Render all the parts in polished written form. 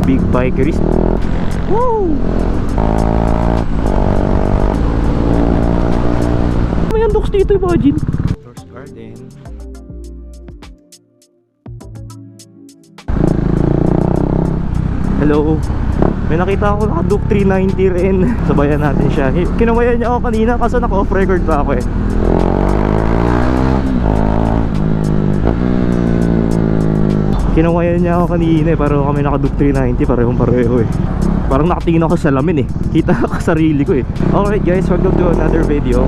big bikerist. Woo! May undox dito, imagine. Flowers Garden. Hello. May nakita ako naka Duke 390 rin. Sabayan natin siya. Kinawayan niya ako kanina kasi naka off record pa ako eh. Kinawayan niya ako kanina eh. Pero kami naka Duke 390. Parehong-pareho eh. Parang nakatingin ako sa salamin eh. Kita ako sarili ko eh. Alright guys, welcome to another video.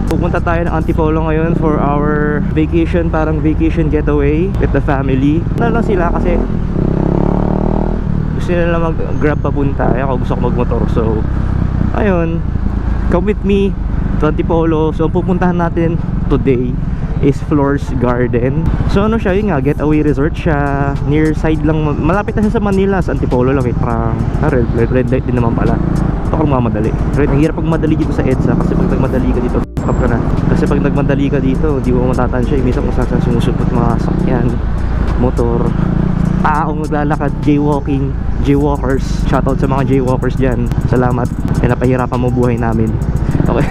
Pupunta tayo ng Antipolo ngayon for our vacation. Parang vacation getaway with the family. Ano lang sila kasi gusto nila mag-grab papunta. Ako gusto ko mag-motor. So, ayun, come with me to Antipolo. So, ang pupuntahan natin today is Flowers Garden. So, ano siya, yun nga, getaway resort siya. Near side lang, malapit na siya sa Manila. Sa Antipolo lang, parang red light din naman pala. Ito kung mamadali. Pero ang hirap pag madali dito sa EDSA. Kasi pag nagmadali ka dito, stop ka na. Kasi pag nagmadali ka dito, di mo matatansya. Minsan kung saan sumusupot mga sakyan, motor, taong naglalakad, jaywalkers. Shoutout sa mga jaywalkers dyan. Salamat. Kaya napahirapan mo buhay namin. Okay.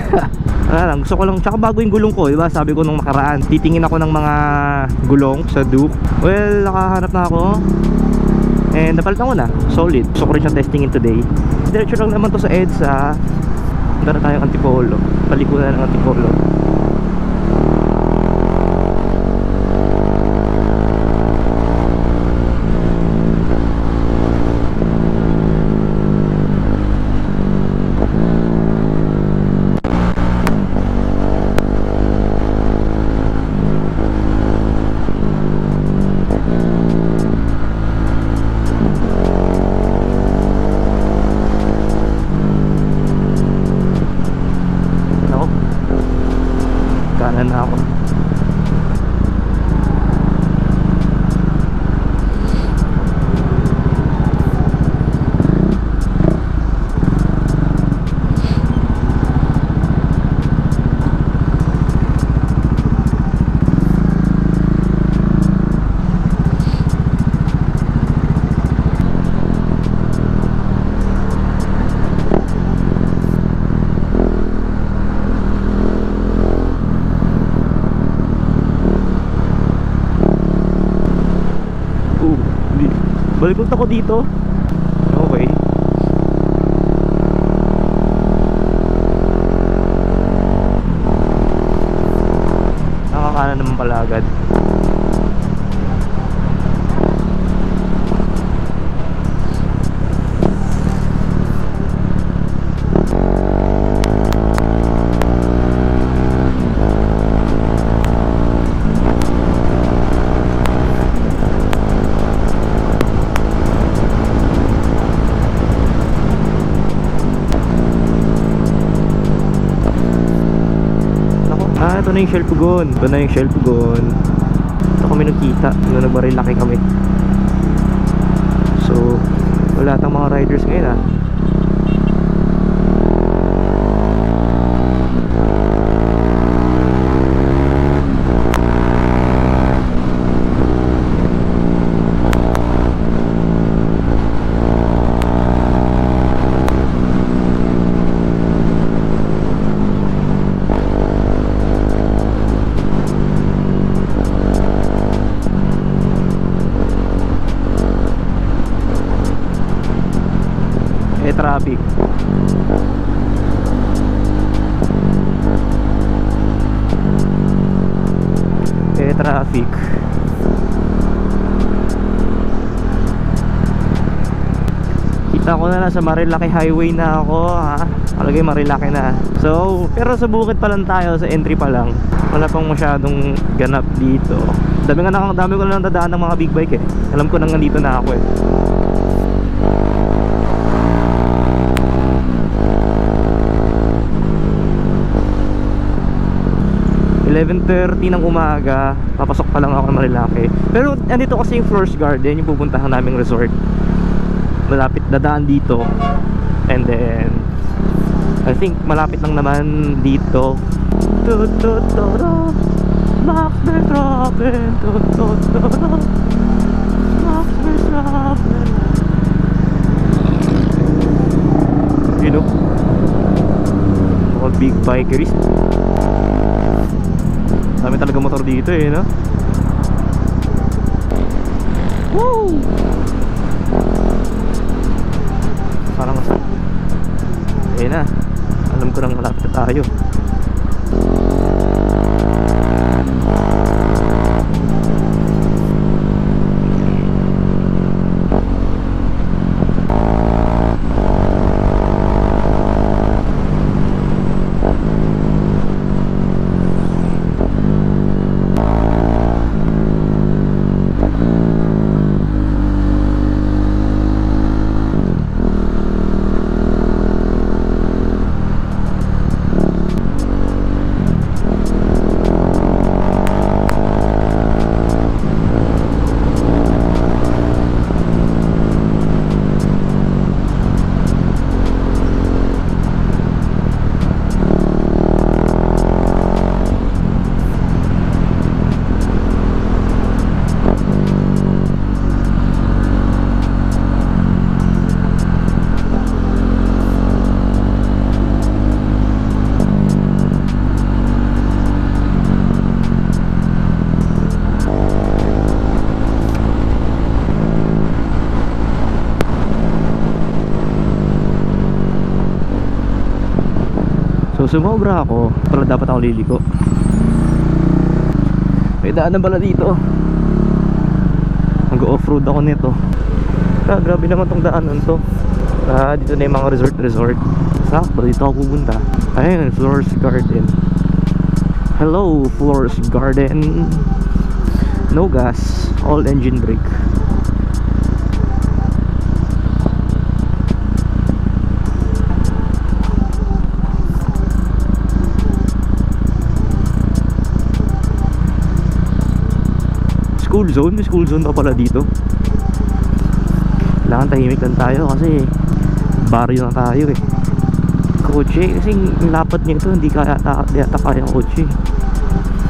Lang, gusto ko lang, tsaka bago yung gulong ko, diba? Sabi ko nung nakaraan, titingin ako ng mga gulong sa Duke. Well, nakahanap na ako. And napalitan ko na. Solid. Gusto ko rin siyang testingin today. Diretso lang naman to sa EDSA. Dara tayong Antipolo. Palikunan ng Antipolo. Kanan na ako. Balikunta ko dito. Okay. Nakakanan naman pala agad. Ito na yung Shell Pugon. Ito na yung Shell Pugon. Ito kami nagkita nung nagmarilaki kami. So, wala tang mga riders ngayon ah. Traffic. Traffic. Kita ko na lang sa Marilaki Highway na ako ha. Palagay Marilaki na. So, pero sa bukid pa lang tayo, sa entry pa lang. Wala pang masyadong ganap dito. Dami ko na lang dadaan ng mga big bike eh. Alam ko nang nandito na ako eh. 11:30 ng umaga, papasok pa lang ako ng Marilaki. Pero andito kasi yung Flowers Garden, yung pupuntahan naming resort. Malapit, dadaan dito. And then I think malapit lang naman dito. Max Verstappen, Max Verstappen. big bikeries. Dami talaga motor dito eh, no? Woo! Parang ayun na. Alam ko nang malapit na tayo. So sumobra ako, pero dapat ako liliko. May daan na pala dito. Mag-off-road ako nito. Grabe naman tong daanan to. Dito na yung mga resort. Sakto, dito ako pupunta. Ayun, Flores Garden. Hello, Flores Garden. No gas, all engine brake. May school zone pa pala dito. Kailangan tahimik lang tayo kasi baryo na tayo eh. Kotse, kasi yung lapad niya ito hindi yata kaya ang kotse.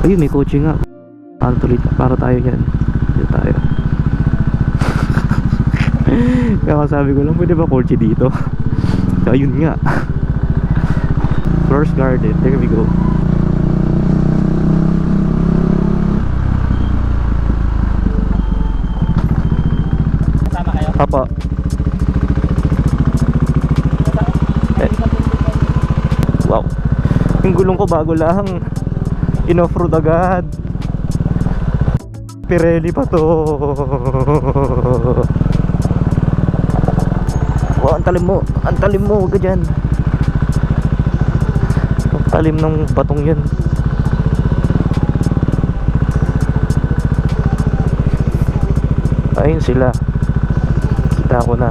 Ayun, may kotse nga. Para tayo yan. Dito tayo. Kaya sabi ko lang, pwede ba kotse dito? Ayun nga. Flores Garden, there we go. Apa. Wow. Yung gulong ko bago lang. In-off-road agad. Pirelli pa to. Wow, ang talim mo. Ang talim mo, huwag ka dyan. Ang talim ng batong yan. Ayun sila. Kita ko na.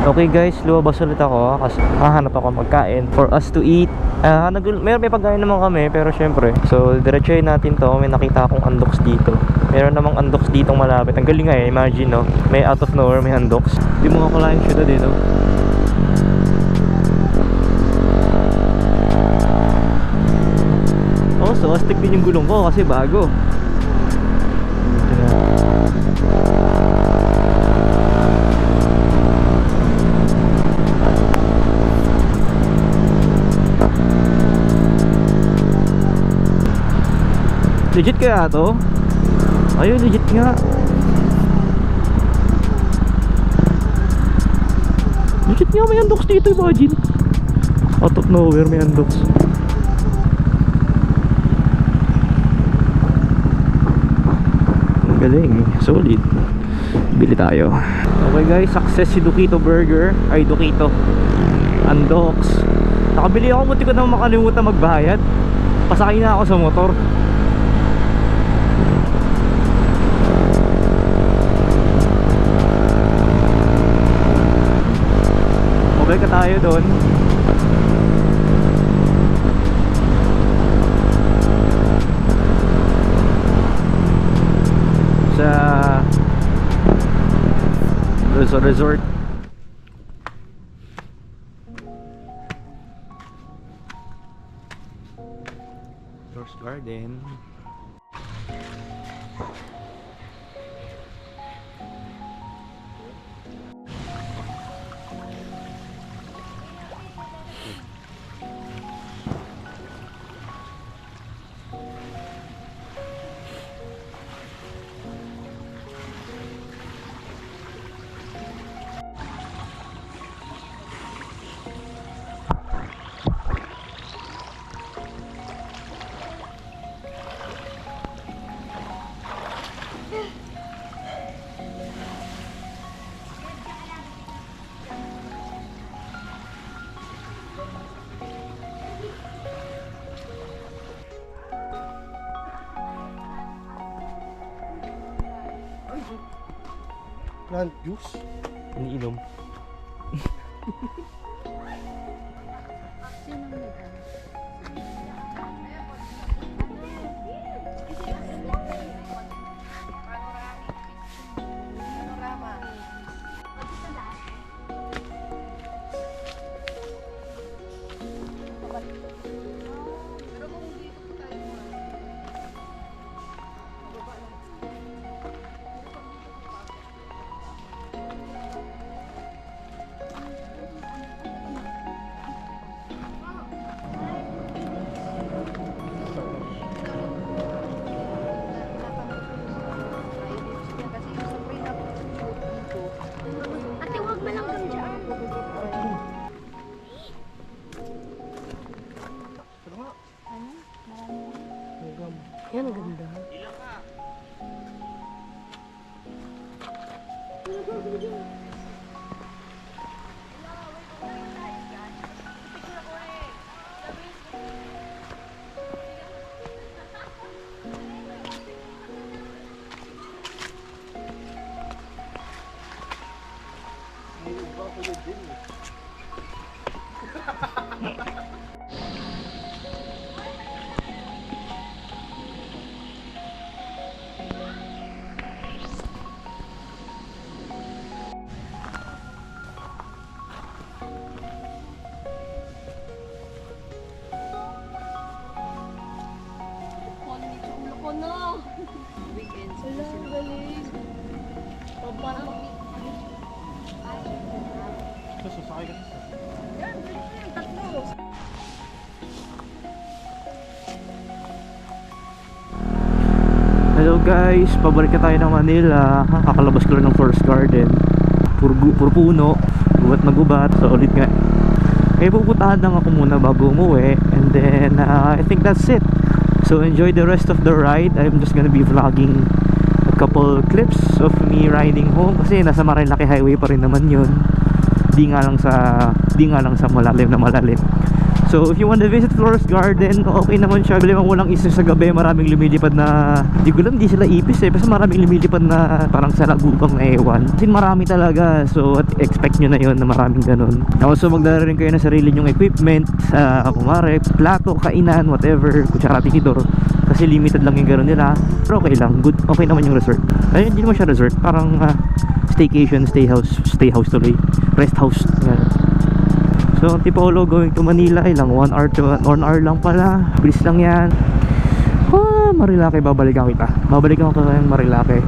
Okay guys, lumabas ulit ako kasi hahanap ako magkain for us to eat. May pagkain naman kami pero syempre, so diretsuhin natin to. May nakita akong undox dito. Meron namang undox dito malapit. Ang galing nga eh, imagine no, may out of nowhere may undox. Hindi mo kakalain siya dito. Oh, so astig din yung gulong ko kasi bago. Legit kaya to? Ayun, legit nga. Legit nga, may undox dito, imagine. Out of nowhere may undox. Ang galing, solid. Bili tayo. Okay guys, success si Duquito Burger. Ay, Duquito Undox. Nakabili ako, munti ko na makalimutan magbayad. Pasakay na ako sa motor. Mobile ka tayo doon. Sa resort. Flores Garden. Plant juice? Iniinom. Ate, huwag malanggang dyan. Yan, ang ganda. Hello guys, pabalik na tayo ng Manila. Kakalabas ko lang ng Forest Garden. Puro puno, gubat na gubat. So ulit nga. Eh pupuntahan lang ako muna bago umuwi. And then I think that's it. So enjoy the rest of the ride. I'm just gonna be vlogging a couple clips of me riding home. Kasi nasa Marilaki Highway pa rin naman yun. Di nga lang sa malalim na malalim. So if you want to visit Forest Garden, okay naman siya. Bilang walang isip sa gabi, maraming lumilipad na, di ko alam, di sila ipis eh. Basta maraming lumilipad na parang sa lagubang na ewan. Kasi marami talaga. So expect nyo na yun na maraming ganun. Also magdala rin kayo ng sarili nyong equipment, kumare, plato, kainan, whatever, kutsara, tikidor. Kasi limited lang yung gano'n nila. Pero okay lang, good, okay naman yung resort. Ayun, hindi naman siya resort, parang staycation, stay house tuloy, rest house. Ganun. So Antipolo going to Manila, ilang 1 hour lang pala. Bilis lang yan. Marilaki, babalikan kita. Babalikan ko kayong Marilaki.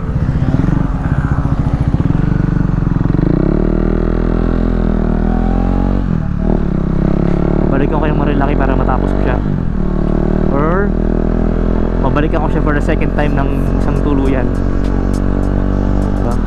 Babalikan ko kayong Marilaki para matapos ko siya. Or babalikan ko siya for the second time ng isang tuluyan. Diba?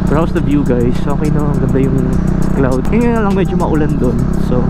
Pero how's the view guys? Okay no, ang ganda yung cloud. Ngayon lang medyo maulan doon. So